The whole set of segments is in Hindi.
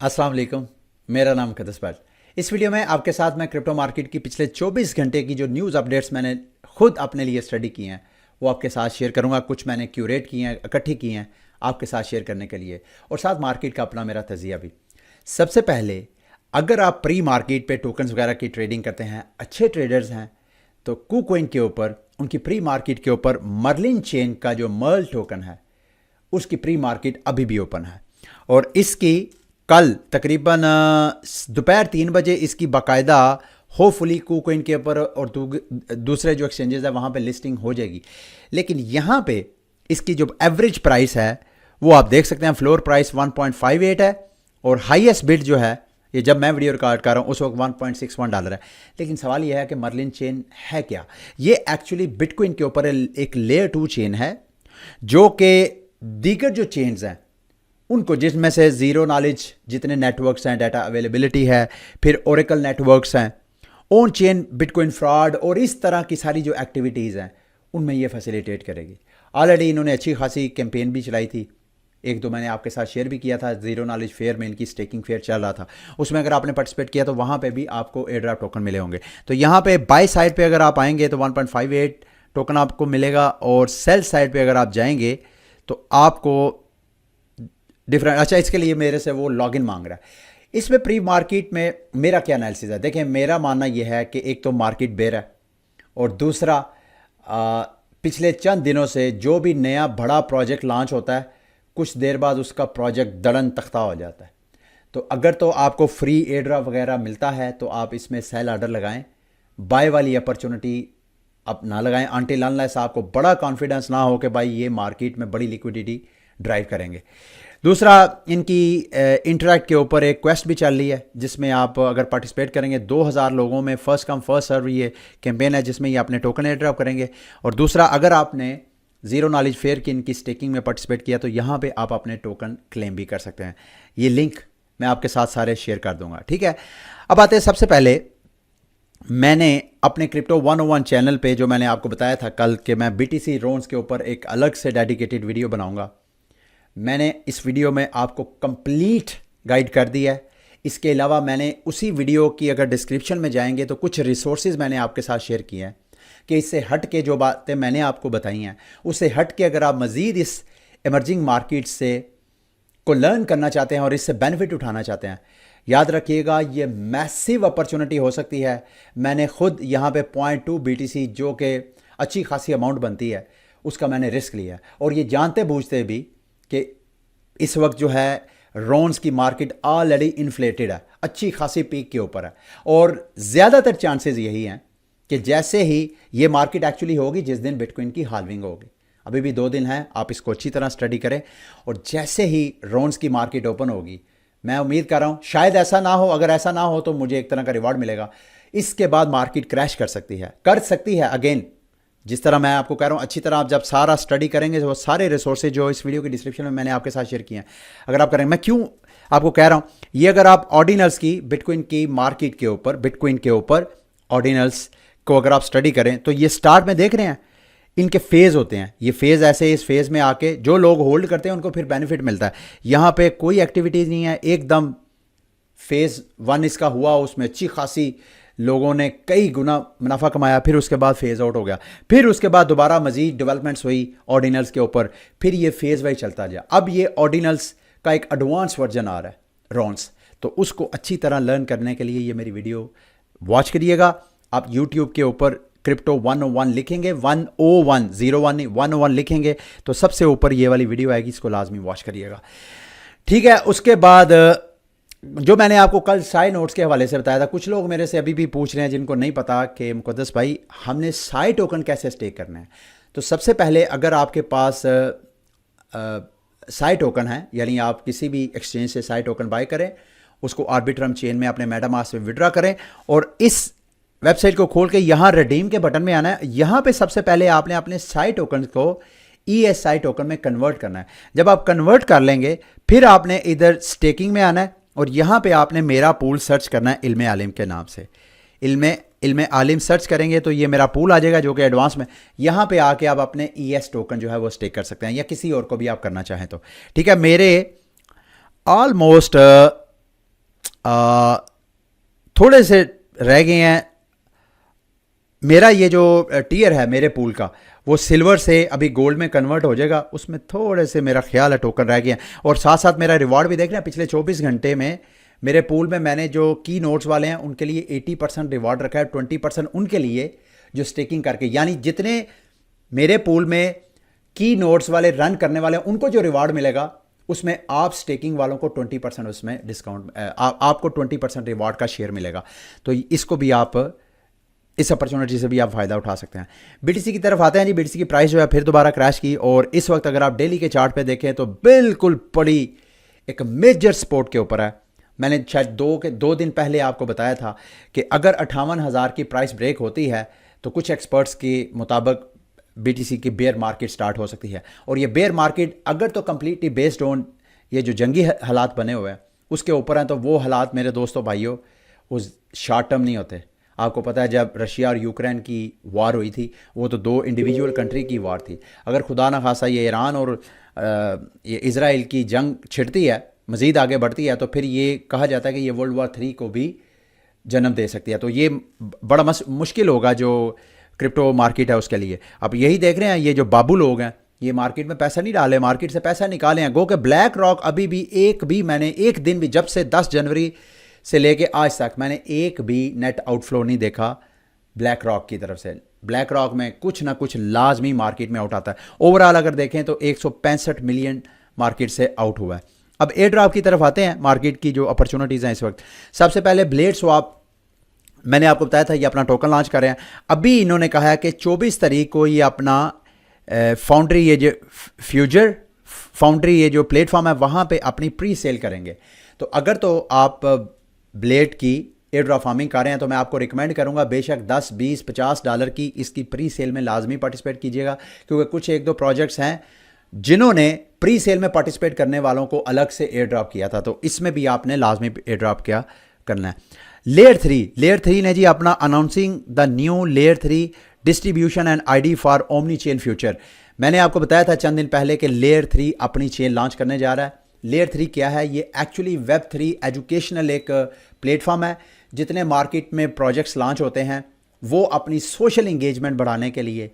अस्सलाम वालेकुम। मेरा नाम कदस भट्ट। इस वीडियो में आपके साथ मैं क्रिप्टो मार्केट की पिछले 24 घंटे की जो न्यूज़ अपडेट्स मैंने खुद अपने लिए स्टडी की हैं वो आपके साथ शेयर करूंगा। कुछ मैंने क्यूरेट की हैं, इकट्ठी की हैं आपके साथ शेयर करने के लिए, और साथ मार्केट का अपना मेरा तजिया भी। सबसे पहले, अगर आप प्री मार्केट पे टोकन्स वगैरह की ट्रेडिंग करते हैं, अच्छे ट्रेडर्स हैं, तो KuCoin के ऊपर, उनकी प्री मार्केट के ऊपर मर्लिन चेन का जो मर्ल टोकन है उसकी प्री मार्केट अभी भी ओपन है, और इसकी कल तकरीबन दोपहर 3 बजे इसकी बाकायदा होपफुली KuCoin के ऊपर और दूसरे जो एक्सचेंजेस है वहाँ पे लिस्टिंग हो जाएगी। लेकिन यहाँ पे इसकी जो एवरेज प्राइस है वो आप देख सकते हैं, फ्लोर प्राइस 1.58 है और हाईएस्ट बिड जो है, ये जब मैं वीडियो रिकॉर्ड कर रहा हूँ उस वक्त $1.61 है। लेकिन सवाल यह है कि मर्लिन चेन है क्या? ये एक्चुअली बिटकॉइन के ऊपर एक लेयर 2 चेन है जो कि दीगर जो चेन्स हैं उनको, जिसमें से ज़ीरो नॉलेज जितने नेटवर्क्स हैं, डाटा अवेलेबिलिटी है, फिर ओरेकल नेटवर्क्स हैं, ऑन चेन बिटकॉइन फ्रॉड और इस तरह की सारी जो एक्टिविटीज़ हैं उनमें ये फैसिलिटेट करेगी। ऑलरेडी इन्होंने अच्छी खासी कैंपेन भी चलाई थी, एक दो मैंने आपके साथ शेयर भी किया था। ज़ीरो नॉलेज फेयर में इनकी स्टेकिंग फेयर चल रहा था, उसमें अगर आपने पार्टिसिपेट किया तो वहाँ पे भी आपको एयरड्रॉप टोकन मिले होंगे। तो यहाँ पे बाय साइड पे अगर आप आएंगे तो 1.58 टोकन आपको मिलेगा, और सेल साइड पे अगर आप जाएंगे तो आपको डिफरेंट, अच्छा इसके लिए मेरे से वो लॉगिन मांग रहा है। इसमें प्री मार्केट में मेरा क्या एनालिसिस है, देखें मेरा मानना यह है कि एक तो मार्केट बेर है, और दूसरा पिछले चंद दिनों से जो भी नया बड़ा प्रोजेक्ट लॉन्च होता है कुछ देर बाद उसका प्रोजेक्ट दड़न तख्ता हो जाता है। तो अगर तो आपको फ्री एयर ड्रॉप वगैरह मिलता है तो आप इसमें सेल ऑर्डर लगाएं, बाय वाली अपॉर्चुनिटी आप ना लगाएं अनटिल अनलेस आपको बड़ा कॉन्फिडेंस ना हो कि भाई ये मार्केट में बड़ी लिक्विडिटी ड्राइव करेंगे। दूसरा, इनकी इंटरैक्ट के ऊपर एक क्वेस्ट भी चल रही है जिसमें आप अगर पार्टिसिपेट करेंगे 2000 लोगों में फर्स्ट कम फर्स्ट सर्व ये कैंपेन है जिसमें ये अपने टोकन एयर ड्रॉप करेंगे। और दूसरा, अगर आपने ज़ीरो नॉलेज फेयर की इनकी स्टेकिंग में पार्टिसिपेट किया तो यहाँ पे आप अपने टोकन क्लेम भी कर सकते हैं। ये लिंक मैं आपके साथ सारे शेयर कर दूंगा, ठीक है। अब आते हैं, सबसे पहले मैंने अपने क्रिप्टो 101 चैनल पे जो मैंने आपको बताया था कल कि मैं BTC रोन्स के ऊपर एक अलग से डेडिकेटेड वीडियो बनाऊंगा, मैंने इस वीडियो में आपको कंप्लीट गाइड कर दिया है। इसके अलावा मैंने उसी वीडियो की अगर डिस्क्रिप्शन में जाएंगे तो कुछ रिसोर्सेज मैंने आपके साथ शेयर किए हैं कि इससे हट के जो बातें मैंने आपको बताई हैं उससे हट के अगर आप मज़ीद इस एमर्जिंग मार्केट से को लर्न करना चाहते हैं और इससे बेनिफिट उठाना चाहते हैं, याद रखिएगा ये मैसिव अपॉर्चुनिटी हो सकती है। मैंने खुद यहाँ पे 0.2 BTC जो कि अच्छी खासी अमाउंट बनती है उसका मैंने रिस्क लिया है, और ये जानते बूझते भी कि इस वक्त जो है रोन्स की मार्केट ऑलरेडी इन्फ्लेटेड है, अच्छी खासी पीक के ऊपर है, और ज़्यादातर चांसेस यही हैं कि जैसे ही ये मार्केट एक्चुअली होगी जिस दिन बिटकॉइन की हाल्विंग होगी, अभी भी 2 दिन हैं, आप इसको अच्छी तरह स्टडी करें, और जैसे ही रोन्स की मार्केट ओपन होगी, मैं उम्मीद कर रहा हूँ शायद ऐसा ना हो, अगर ऐसा ना हो तो मुझे एक तरह का रिवॉर्ड मिलेगा, इसके बाद मार्केट क्रैश कर सकती है अगेन। जिस तरह मैं आपको कह रहा हूँ, अच्छी तरह आप जब सारा स्टडी करेंगे, वो सारे रिसोर्सेज जो इस वीडियो की डिस्क्रिप्शन में मैंने आपके साथ शेयर किए हैं, अगर आप करेंगे, मैं क्यों आपको कह रहा हूँ ये, अगर आप ऑर्डिनल्स की बिटकॉइन की मार्केट के ऊपर, बिटकॉइन के ऊपर ऑर्डिनल्स को अगर आप स्टडी करें तो ये स्टार्ट में देख रहे हैं इनके फेज़ होते हैं, ये फेज़ ऐसे इस फेज़ में आके जो लोग होल्ड करते हैं उनको फिर बेनिफिट मिलता है। यहाँ पे कोई एक्टिविटीज़ नहीं है, एकदम फेज़ 1 इसका हुआ, उसमें अच्छी खासी लोगों ने कई गुना मुनाफा कमाया, फिर उसके बाद फेज़ आउट हो गया, फिर उसके बाद दोबारा मजीद डेवलपमेंट्स हुई ऑर्डिनल्स के ऊपर, फिर ये फेज़ वाइज चलता गया। अब ये ऑर्डिनल्स का एक एडवांस वर्जन आ रहा है रोन्स, तो उसको अच्छी तरह लर्न करने के लिए ये मेरी वीडियो वॉच करिएगा। आप यूट्यूब के ऊपर क्रिप्टो 101 लिखेंगे, 101 01 नहीं 101 लिखेंगे तो सबसे ऊपर ये वाली वीडियो आएगी, इसको लाजमी वॉच करिएगा, ठीक है। उसके बाद जो मैंने आपको कल साई नोट्स के हवाले से बताया था, कुछ लोग मेरे से अभी भी पूछ रहे हैं जिनको नहीं पता कि मुक़द्दस भाई हमने साई टोकन कैसे स्टेक करना है। तो सबसे पहले अगर आपके पास साई टोकन है, यानी आप किसी भी एक्सचेंज से साई टोकन बाय करें, उसको आर्बिट्रम चेन में अपने मेटामास्क में विड्रॉ करें, और इस वेबसाइट को खोल के यहाँ रिडीम के बटन में आना है। यहाँ पे सबसे पहले आपने अपने साई टोकन को ESI टोकन में कन्वर्ट करना है। जब आप कन्वर्ट कर लेंगे फिर आपने इधर स्टेकिंग में आना है, और यहाँ पे आपने मेरा पूल सर्च करना है इल्मे आलिम के नाम से। इल्मे आलिम सर्च करेंगे तो ये मेरा पूल आ जाएगा जो कि एडवांस में। यहाँ पे आके आप अपने ES टोकन जो है वो स्टेक कर सकते हैं, या किसी और को भी आप करना चाहें तो, ठीक है। मेरे ऑलमोस्ट थोड़े से रह गए हैं। मेरा ये जो टीयर है मेरे पूल का, वो सिल्वर से अभी गोल्ड में कन्वर्ट हो जाएगा, उसमें थोड़े से मेरा ख्याल है टोकन रह गए हैं। और साथ साथ मेरा रिवॉर्ड भी देख रहे हैं, पिछले 24 घंटे में मेरे पूल में मैंने जो की नोट्स वाले हैं उनके लिए 80% रिवॉर्ड रखा है, 20% उनके लिए जो स्टेकिंग करके, यानी जितने मेरे पूल में की नोट्स वाले रन करने वाले हैं उनको जो रिवॉर्ड मिलेगा उसमें आप स्टेकिंग वालों को 20% उसमें डिस्काउंट, आपको 20% रिवॉर्ड का शेयर मिलेगा। तो इसको भी आप, इस अपॉर्चुनिटी से भी आप फ़ायदा उठा सकते हैं। बीटीसी की तरफ आते हैं जी। बीटीसी की प्राइस जो है फिर दोबारा क्रैश की, और इस वक्त अगर आप डेली के चार्ट पे देखें तो बिल्कुल बड़ी एक मेजर सपोर्ट के ऊपर है। मैंने शायद दो दिन पहले आपको बताया था कि अगर 58,000 की प्राइस ब्रेक होती है तो कुछ एक्सपर्ट्स के मुताबिक बीटीसी की बेयर मार्केट स्टार्ट हो सकती है। और ये बेयर मार्केट अगर तो कंप्लीटली बेस्ड ऑन ये जो जंगी हालात बने हुए हैं उसके ऊपर हैं, तो वो हालात मेरे दोस्तों भाइयों उस शॉर्ट टर्म नहीं होते। आपको पता है जब रशिया और यूक्रेन की वार हुई थी वो तो 2 इंडिविजुअल कंट्री की वार थी। अगर खुदा ना खासा ये ईरान और ये इज़राइल की जंग छिड़ती है, मज़ीद आगे बढ़ती है, तो फिर ये कहा जाता है कि ये वर्ल्ड वार 3 को भी जन्म दे सकती है। तो ये बड़ा मुश्किल होगा जो क्रिप्टो मार्केट है उसके लिए। अब यही देख रहे हैं ये जो बाबू लोग हैं ये मार्केट में पैसा नहीं डाले, मार्केट से पैसा निकाले हैं। गो के ब्लैक रॉक अभी भी मैंने एक दिन भी, जब से 10 जनवरी से लेके आज तक मैंने एक भी नेट आउटफ्लो नहीं देखा ब्लैक रॉक की तरफ से। ब्लैक रॉक में कुछ ना कुछ लाजमी मार्केट में आउट आता है। ओवरऑल अगर देखें तो 165 मिलियन मार्केट से आउट हुआ है। अब एयर ड्रॉप की तरफ आते हैं, मार्केट की जो अपॉर्चुनिटीज़ हैं इस वक्त। सबसे पहले ब्लेड स्वैप, मैंने आपको बताया था ये अपना टोकन लॉन्च कर रहे हैं। अभी इन्होंने कहा है कि 24 तारीख को ये अपना फाउंड्री, ये जो फ्यूचर फाउंड्री ये जो प्लेटफॉर्म है वहाँ पे अपनी प्री सेल करेंगे। तो अगर तो आप ब्लेड की एयर ड्रॉप फार्मिंग कर रहे हैं तो मैं आपको रिकमेंड करूंगा बेशक $10, $20, $50 की इसकी प्री सेल में लाजमी पार्टिसिपेट कीजिएगा, क्योंकि कुछ 1-2 प्रोजेक्ट्स हैं जिन्होंने प्री सेल में पार्टिसिपेट करने वालों को अलग से एयर ड्रॉप किया था, तो इसमें भी आपने लाजमी एयर ड्रॉप क्या करना है। लेयर 3 ने जी अपना announcing the new layer 3 distribution and ID for omni chain future. मैंने आपको बताया था चंद दिन पहले कि लेयर 3 अपनी चेन लॉन्च करने जा रहा है। लेयर 3 क्या है? ये एक्चुअली Web3 एजुकेशनल एक प्लेटफॉर्म है। जितने मार्केट में प्रोजेक्ट्स लॉन्च होते हैं वो अपनी सोशल इंगेजमेंट बढ़ाने के लिए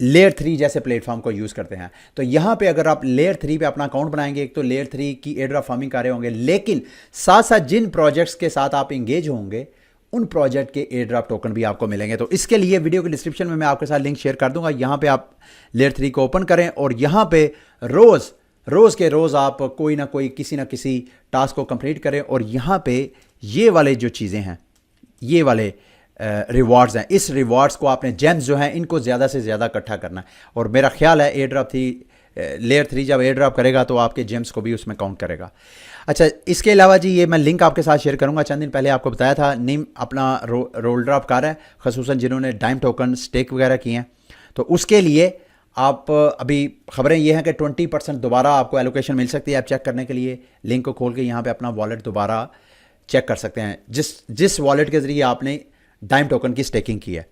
लेयर 3 जैसे प्लेटफॉर्म को यूज़ करते हैं। तो यहाँ पे अगर आप लेयर 3 पे अपना अकाउंट बनाएंगे, एक तो लेयर 3 की एयर ड्रॉप फार्मिंग कर रहे होंगे, लेकिन साथ साथ जिन प्रोजेक्ट्स के साथ आप इंगेज होंगे उन प्रोजेक्ट के एयर ड्रॉप टोकन भी आपको मिलेंगे। तो इसके लिए वीडियो के डिस्क्रिप्शन में मैं आपके साथ लिंक शेयर कर दूंगा। यहाँ पे आप लेयर 3 को ओपन करें और यहाँ पे रोज़ के रोज़ आप कोई ना कोई किसी ना किसी टास्क को कंप्लीट करें, और यहाँ पे ये वाले जो चीज़ें हैं, ये वाले रिवॉर्ड्स हैं, इस रिवॉर्ड्स को आपने जेम्स जो हैं इनको ज़्यादा से ज़्यादा इकट्ठा करना है। और मेरा ख्याल है एयर ड्रॉप लेयर 3 जब एयर ड्रॉप करेगा तो आपके जेम्स को भी उसमें काउंट करेगा। अच्छा, इसके अलावा जी ये मैं लिंक आपके साथ शेयर करूंगा। चंद दिन पहले आपको बताया था नीम अपना रोल ड्रॉप कर रहा है, खसूसन जिन्होंने डाइम टोकन स्टेक वगैरह किए हैं। तो उसके लिए आप अभी खबरें ये हैं कि 20% दोबारा आपको एलोकेशन मिल सकती है। आप चेक करने के लिए लिंक को खोल के यहाँ पे अपना वॉलेट दोबारा चेक कर सकते हैं, जिस वॉलेट के ज़रिए आपने डाइम टोकन की स्टेकिंग की है।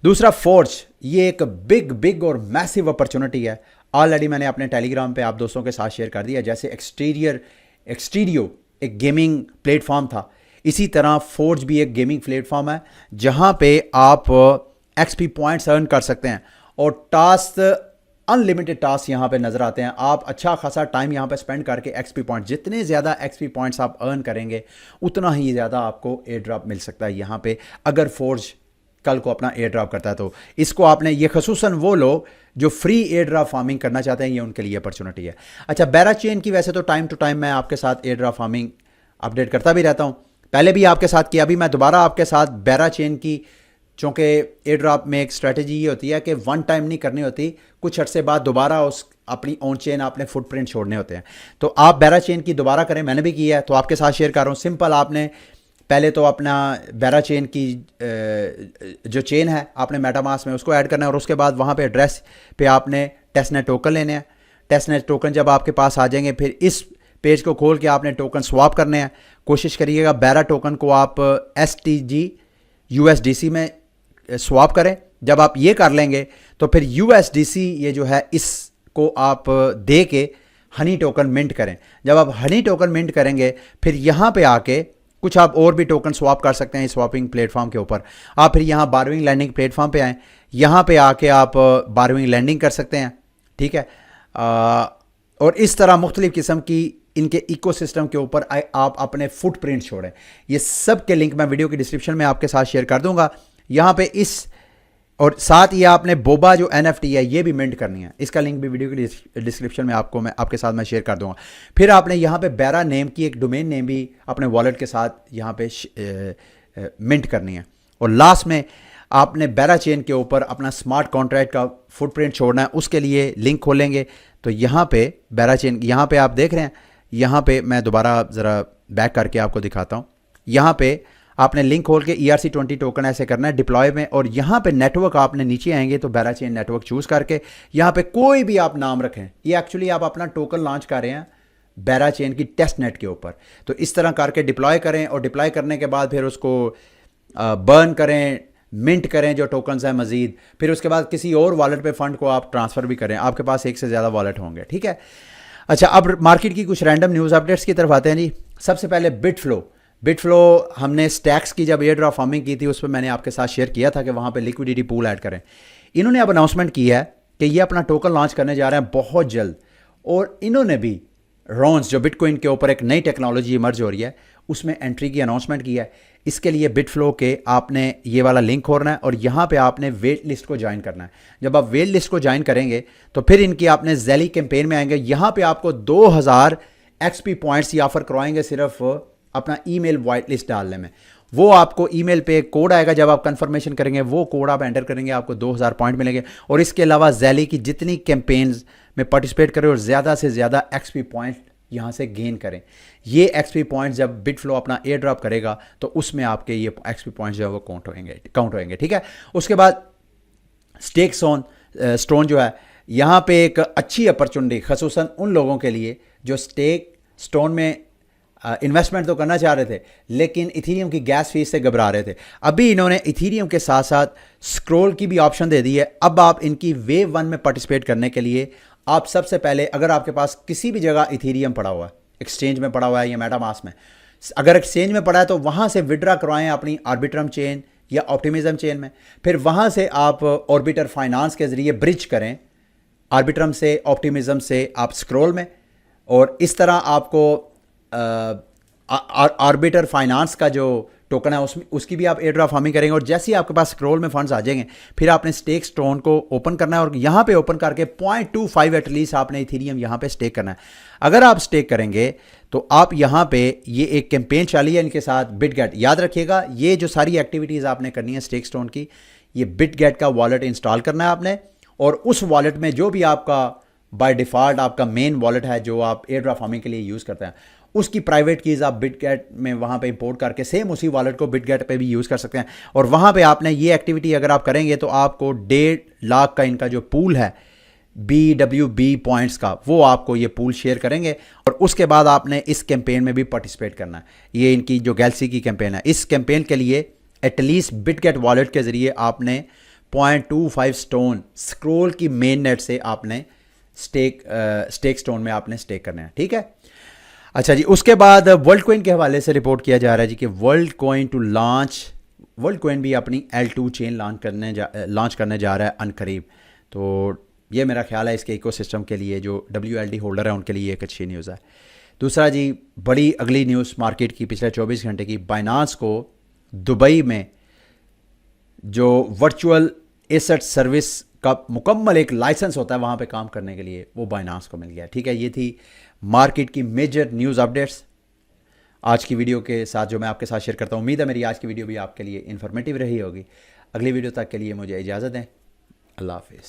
दूसरा फोर्ज, ये एक बिग और मैसिव अपॉर्चुनिटी है। ऑलरेडी मैंने अपने टेलीग्राम पे आप दोस्तों के साथ शेयर कर दिया। जैसे एक्सटीरियो एक गेमिंग प्लेटफॉर्म था, इसी तरह फोर्ज भी एक गेमिंग प्लेटफॉर्म है जहां पे आप एक्सपी पॉइंट्स अर्न कर सकते हैं और टास्क, अनलिमिटेड टास्क यहाँ पे नज़र आते हैं। आप अच्छा खासा टाइम यहाँ पे स्पेंड करके एक्सपी पॉइंट, जितने ज़्यादा एक्सपी पॉइंट्स आप अर्न करेंगे उतना ही ज़्यादा आपको एयर ड्रॉप मिल सकता है यहाँ पे, अगर फोर्ज कल को अपना एयर ड्रॉप करता है। तो इसको आपने, ये खसूसन वो लोग जो फ्री एयर ड्रॉप फार्मिंग करना चाहते हैं, ये उनके लिए अपॉर्चुनिटी है। अच्छा, बेरा चेन की वैसे तो टाइम टू टाइम मैं आपके साथ एयर ड्रॉप फार्मिंग अपडेट करता भी रहता हूँ, पहले भी आपके साथ किया, अभी मैं दोबारा आपके साथ बेरा चेन की, चूँकि एयर ड्रॉप में एक स्ट्रैटेजी ये होती है कि वन टाइम नहीं करनी होती, कुछ अर्से बाद दोबारा उस अपनी ऑन चेन आपने फुटप्रिंट छोड़ने होते हैं। तो आप बेरा चेन की दोबारा करें, मैंने भी किया है तो आपके साथ शेयर कर रहा हूँ। सिंपल, आपने पहले तो अपना बेरा चेन की जो चेन है आपने मेटामास्क में उसको ऐड करना है, और उसके बाद वहाँ पे एड्रेस पे आपने टेस्टनेट टोकन लेने हैं। टेस्टनेट टोकन जब आपके पास आ जाएंगे फिर इस पेज को खोल के आपने टोकन स्वैप करने हैं। कोशिश करिएगा बेरा टोकन को आप STG USDC में स्वैप करें। जब आप ये कर लेंगे तो फिर USDC ये जो है इसको आप दे के हनी टोकन मिंट करें। जब आप हनी टोकन मिंट करेंगे फिर यहाँ पे आके कुछ आप और भी टोकन स्वैप कर सकते हैं इस स्वैपिंग प्लेटफॉर्म के ऊपर। आप फिर यहाँ बारविंग लैंडिंग प्लेटफॉर्म पे आएँ, यहाँ पे आके आप बारविंग लैंडिंग कर सकते हैं, ठीक है। और इस तरह मुख्तलिफ किस्म की इनके इकोसिस्टम के ऊपर आप अपने फुटप्रिंट छोड़ें। ये सब के लिंक मैं वीडियो की डिस्क्रिप्शन में आपके साथ शेयर कर दूंगा। यहाँ पे इस और साथ ही आपने बोबा जो NFT है ये भी मिंट करनी है, इसका लिंक भी वीडियो की डिस्क्रिप्शन में आपके साथ मैं शेयर कर दूंगा। फिर आपने यहाँ पे बेरा नेम की एक डोमेन नेम भी अपने वॉलेट के साथ यहाँ पे मिंट करनी है। और लास्ट में आपने बेरा चेन के ऊपर अपना स्मार्ट कॉन्ट्रैक्ट का फुटप्रिंट छोड़ना है। उसके लिए लिंक खोलेंगे तो यहाँ पे बेरा चेन, यहाँ पे आप देख रहे हैं, यहाँ पे मैं दोबारा ज़रा बैक करके आपको दिखाता हूँ। यहाँ पे आपने लिंक खोल के ERC20 टोकन ऐसे करना है डिप्लॉय में, और यहाँ पे नेटवर्क आपने नीचे आएंगे तो बेरा चेन नेटवर्क चूज करके यहाँ पे कोई भी आप नाम रखें। ये एक्चुअली आप अपना टोकन लॉन्च कर रहे हैं बेरा चेन की टेस्ट नेट के ऊपर, तो इस तरह करके डिप्लॉय करें और डिप्लॉय करने के बाद फिर उसको बर्न करें, मिंट करें जो टोकन्स हैं मजीद, फिर उसके बाद किसी और वॉलेट पे फंड को आप ट्रांसफ़र भी करें। आपके पास एक से ज़्यादा वॉलेट होंगे, ठीक है। अच्छा, अब मार्केट की कुछ रैंडम न्यूज़ अपडेट्स की तरफ आते हैं जी। सबसे पहले बिटफ्लो हमने स्टैक्स की जब एयर ड्रॉप फार्मिंग की थी उस पर मैंने आपके साथ शेयर किया था कि वहाँ पे लिक्विडिटी पूल ऐड करें। इन्होंने अब अनाउंसमेंट की है कि ये अपना टोकन लॉन्च करने जा रहे हैं बहुत जल्द, और इन्होंने भी रॉन्स जो बिटकॉइन के ऊपर एक नई टेक्नोलॉजी इमर्ज हो रही है उसमें एंट्री की अनाउंसमेंट की है। इसके लिए बिटफ्लो के आपने ये वाला लिंक खोलना है और यहाँ पे आपने वेट लिस्ट को ज्वाइन करना है। जब आप वेट लिस्ट को ज्वाइन करेंगे तो फिर इनकी आपने ज़ैली कैंपेन में आएंगे। यहाँ पे आपको 2000 XP पॉइंट्स ही ऑफर करवाएंगे सिर्फ अपना ईमेल वाइट लिस्ट डालने में। वो आपको ईमेल पे कोड आएगा, जब आप कंफर्मेशन करेंगे वो कोड आप एंटर करेंगे, आपको 2000 पॉइंट मिलेंगे। और इसके अलावा ज़ैली की जितनी कैंपेन्स में पार्टिसिपेट करें और ज़्यादा से ज़्यादा XP पॉइंट यहाँ से गेन करें। ये XP पॉइंट जब बिटफ्लो अपना एयर ड्रॉप करेगा तो उसमें आपके ये XP पॉइंट जो है वो काउंट होंगे, ठीक है। उसके बाद स्टेक स्टोन जो है, यहाँ पे एक अच्छी अपॉर्चुनिटी खसूसन उन लोगों के लिए जो स्टेक स्टोन में इन्वेस्टमेंट तो करना चाह रहे थे लेकिन इथीरियम की गैस फीस से घबरा रहे थे। अभी इन्होंने इथीरियम के साथ साथ स्क्रॉल की भी ऑप्शन दे दी है। अब आप इनकी वेव 1 में पार्टिसिपेट करने के लिए आप सबसे पहले, अगर आपके पास किसी भी जगह इथीरियम पड़ा हुआ है, एक्सचेंज में पड़ा हुआ है या मेटामास्क में, अगर एक्सचेंज में पड़ा है तो वहाँ से विड्रा करवाएं अपनी आर्बिट्रम चेन या ऑप्टिमिज्म चेन में। फिर वहाँ से आप ऑर्बिटर फाइनेंस के ज़रिए ब्रिज करें आर्बिट्रम से ऑप्टिमिज्म से आप स्क्रॉल में, और इस तरह आपको आर्बिटर फाइनेंस का जो टोकन है उसकी भी आप एयर ड्रॉप फार्मिंग करेंगे। और जैसे ही आपके पास स्क्रॉल में फंड्स आ जाएंगे फिर आपने स्टेक स्टोन को ओपन करना है और यहाँ पे ओपन करके 0.25 एटलीस्ट आपने इथीरियम यहाँ पे स्टेक करना है। अगर आप स्टेक करेंगे तो आप यहाँ पे, ये एक कैंपेन चली है इनके साथ बिटगेट, याद रखिएगा ये जो सारी एक्टिविटीज़ आपने करनी है स्टेक स्टोन की, ये बिटगेट का वॉलेट इंस्टॉल करना है आपने, और उस वॉलेट में जो भी आपका बाय डिफ़ॉल्ट आपका मेन वॉलेट है जो आप एयर ड्रॉप फार्मिंग के लिए यूज़ करते हैं उसकी प्राइवेट कीज़ आप बिटगेट में वहाँ पे इंपोर्ट करके सेम उसी वॉलेट को बिटगेट पे भी यूज़ कर सकते हैं। और वहाँ पे आपने ये एक्टिविटी अगर आप करेंगे तो आपको 1.5 लाख का इनका जो पूल है BWB पॉइंट्स का, वो आपको ये पूल शेयर करेंगे। और उसके बाद आपने इस कैंपेन में भी पार्टिसिपेट करना है। ये इनकी जो गैलेक्सी की कैंपेन है, इस कैंपेन के लिए एटलीस्ट बिटगेट वॉलेट के ज़रिए आपने 0.25 स्टोन स्क्रॉल की मेन नेट से आपने स्टेक स्टोन में आपने स्टेक करना है, ठीक है। अच्छा जी, उसके बाद वर्ल्ड कॉइन के हवाले से रिपोर्ट किया जा रहा है जी कि वर्ल्ड कॉइन भी अपनी L2 चेन लॉन्च करने जा रहा है अनकरीब। तो ये मेरा ख्याल है इसके इकोसिस्टम के लिए जो WLD होल्डर है उनके लिए एक अच्छी न्यूज़ है। दूसरा जी, बड़ी अगली न्यूज़ मार्केट की पिछले 24 घंटे की, बाइनांस को दुबई में जो वर्चुअल एसेट सर्विस का मुकम्मल एक लाइसेंस होता है वहाँ पे काम करने के लिए, वो बाइनांस को मिल गया, ठीक है। ये थी मार्केट की मेजर न्यूज़ अपडेट्स आज की वीडियो के साथ जो मैं आपके साथ शेयर करता हूँ। उम्मीद है मेरी आज की वीडियो भी आपके लिए इन्फॉर्मेटिव रही होगी। अगली वीडियो तक के लिए मुझे इजाज़त दें। अल्लाह हाफिज़।